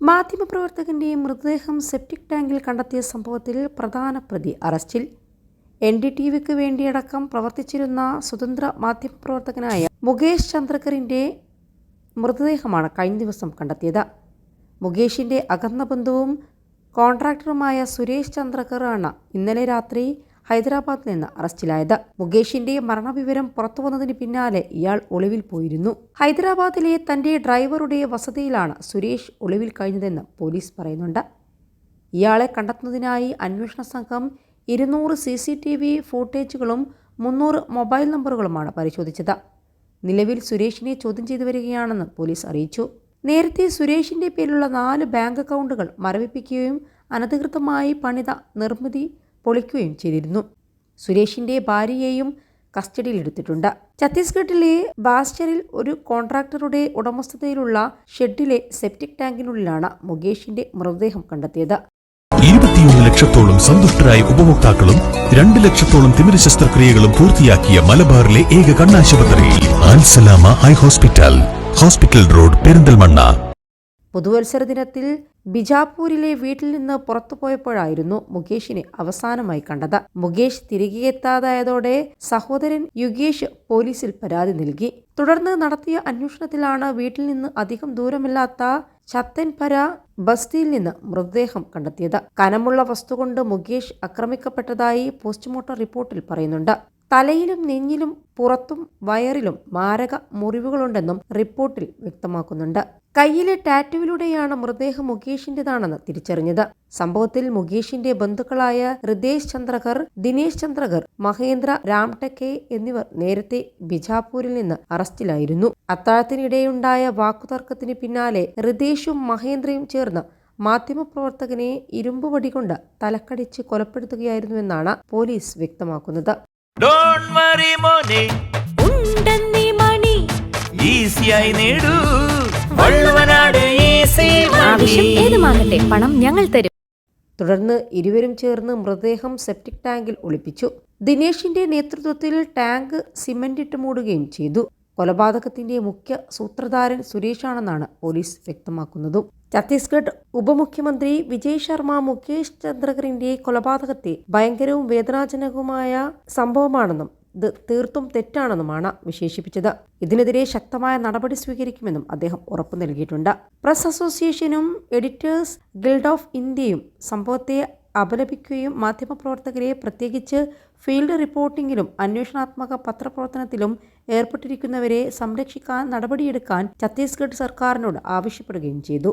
മാധ്യമപ്രവർത്തകന്റെ മൃതദേഹം സെപ്റ്റിക് ടാങ്കിൽ കണ്ടെത്തിയ സംഭവത്തിൽ പ്രധാന പ്രതി അറസ്റ്റിൽ. NDTVക്ക് വേണ്ടിയടക്കം പ്രവർത്തിച്ചിരുന്ന സ്വതന്ത്ര മാധ്യമപ്രവർത്തകനായ മുകേഷ് ചന്ദ്രകറിന്റെ മൃതദേഹമാണ് കഴിഞ്ഞ ദിവസം കണ്ടെത്തിയത്. മുകേഷിന്റെ അകന്ന ബന്ധുവും കോൺട്രാക്ടറുമായ സുരേഷ് ചന്ദ്രകറാണ് ഇന്നലെ രാത്രി ഹൈദരാബാദിൽ നിന്ന് അറസ്റ്റിലായത്. മുകേഷിന്റെ മരണവിവരം പുറത്തുവന്നതിന് പിന്നാലെ ഇയാൾ ഒളിവിൽ പോയിരുന്നു. ഹൈദരാബാദിലെ തന്റെ ഡ്രൈവറുടെ വസതിയിലാണ് സുരേഷ് ഒളിവിൽ കഴിഞ്ഞതെന്ന് പോലീസ് പറയുന്നുണ്ട്. ഇയാളെ കണ്ടെത്തുന്നതിനായി അന്വേഷണ സംഘം 200 CCTV ഫൂട്ടേജുകളും 300 മൊബൈൽ നമ്പറുകളുമാണ് പരിശോധിച്ചത്. നിലവിൽ സുരേഷിനെ ചോദ്യം ചെയ്തു വരികയാണെന്ന് പോലീസ് അറിയിച്ചു. നേരത്തെ സുരേഷിന്റെ പേരിലുള്ള 4 ബാങ്ക് അക്കൗണ്ടുകൾ മരവിപ്പിക്കുകയും അനധികൃതമായി പണിത നിർമ്മിതി പൊളിക്കുകയും ചെയ്തിരുന്നു. സുരേഷിന്റെ ഭാര്യയെയും കസ്റ്റഡിയിലെടുത്തിട്ടുണ്ട്. ഛത്തീസ്ഗഡിലെ ബാസ്റ്ററിൽ ഒരു കോൺട്രാക്ടറുടെ ഉടമസ്ഥതയിലുള്ള ഷെഡിലെ സെപ്റ്റിക് ടാങ്കിനുള്ളിലാണ് മുകേഷിന്റെ മൃതദേഹം കണ്ടെത്തിയത്. 21 ലക്ഷത്തോളം സന്തുഷ്ടരായ ഉപഭോക്താക്കളും 2 ലക്ഷത്തോളം തിമിര ശസ്ത്രക്രിയകളും പൂർത്തിയാക്കിയ മലബാറിലെ ഏക കണ്ണാശുപത്രി Alsalama eye hospital, hospital road, Perinthalmanna. പുതുവത്സര ദിനത്തിൽ ബിജാപൂരിലെ വീട്ടിൽ നിന്ന് പുറത്തുപോയപ്പോഴായിരുന്നു മുകേഷിനെ അവസാനമായി കണ്ടത്. മുകേഷ് തിരികെ എത്താതായതോടെ സഹോദരൻ യുഗേഷ് പോലീസിൽ പരാതി നൽകി. തുടർന്ന് നടത്തിയ അന്വേഷണത്തിലാണ് വീട്ടിൽ നിന്ന് അധികം ദൂരമില്ലാത്ത ചത്തൻപര ബസ്തിയിൽ നിന്ന് മൃതദേഹം കണ്ടെത്തിയത്. കനമുള്ള വസ്തുകൊണ്ട് മുകേഷ് ആക്രമിക്കപ്പെട്ടതായി പോസ്റ്റ്മോർട്ടം റിപ്പോർട്ടിൽ പറയുന്നുണ്ട്. തലയിലും നെഞ്ഞിലും പുറത്തും വയറിലും മാരക മുറിവുകളുണ്ടെന്നും റിപ്പോർട്ടിൽ വ്യക്തമാക്കുന്നുണ്ട്. കയ്യിലെ ടാറ്റുവിലൂടെയാണ് മൃതദേഹം മുകേഷിന്റേതാണെന്ന് തിരിച്ചറിഞ്ഞത്. സംഭവത്തിൽ മുകേഷിന്റെ ബന്ധുക്കളായ ഹൃദേശ് ചന്ദ്രകർ, ദിനേശ് ചന്ദ്രകർ, മഹേന്ദ്ര രാംടെക്കെ എന്നിവർ നേരത്തെ ബിജാപൂരിൽ നിന്ന് അറസ്റ്റിലായിരുന്നു. അത്താഴത്തിനിടെയുണ്ടായ വാക്കുതർക്കത്തിന് പിന്നാലെ ഹൃദേശും മഹേന്ദ്രയും ചേർന്ന് മാധ്യമപ്രവർത്തകനെ ഇരുമ്പുവടി കൊണ്ട് തലക്കടിച്ച് കൊലപ്പെടുത്തുകയായിരുന്നുവെന്നാണ് പോലീസ് വ്യക്തമാക്കുന്നത്. പണം ഞങ്ങൾ തരും. തുടർന്ന് ഇരുവരും ചേർന്ന് മൃതദേഹം സെപ്റ്റിക് ടാങ്കിൽ ഒളിപ്പിച്ചു. ദിനേശിന്റെ നേതൃത്വത്തിൽ ടാങ്ക് സിമന്റിട്ട് മൂടുകയും ചെയ്തു. കൊലപാതകത്തിന്റെ മുഖ്യ സൂത്രധാരൻ സുരേഷാണെന്നാണ് പോലീസ് വ്യക്തമാക്കുന്നതും. ഛത്തീസ്ഗഡ് ഉപമുഖ്യമന്ത്രി വിജയ് ശർമ്മ മുകേഷ് ചന്ദ്രകറിന്റെ കൊലപാതകത്തെ ഭയങ്കരവും വേദനാജനകവുമായ സംഭവമാണെന്നും ഇത് തീർത്തും തെറ്റാണെന്നുമാണ് വിശേഷിപ്പിച്ചത്. ഇതിനെതിരെ ശക്തമായ നടപടി സ്വീകരിക്കുമെന്നും അദ്ദേഹം ഉറപ്പു നൽകിയിട്ടുണ്ട്. പ്രസ് അസോസിയേഷനും എഡിറ്റേഴ്സ് ഗിൽഡ് ഓഫ് ഇന്ത്യയും സംഭവത്തെ അപലപിക്കുകയും മാധ്യമപ്രവർത്തകരെ പ്രത്യേകിച്ച് ഫീൽഡ് റിപ്പോർട്ടിംഗിലും അന്വേഷണാത്മക പത്രപ്രവർത്തനത്തിലും ഏർപ്പെട്ടിരിക്കുന്നവരെ സംരക്ഷിക്കാൻ നടപടിയെടുക്കാൻ ഛത്തീസ്ഗഡ് സർക്കാരിനോട് ആവശ്യപ്പെടുകയും ചെയ്തു.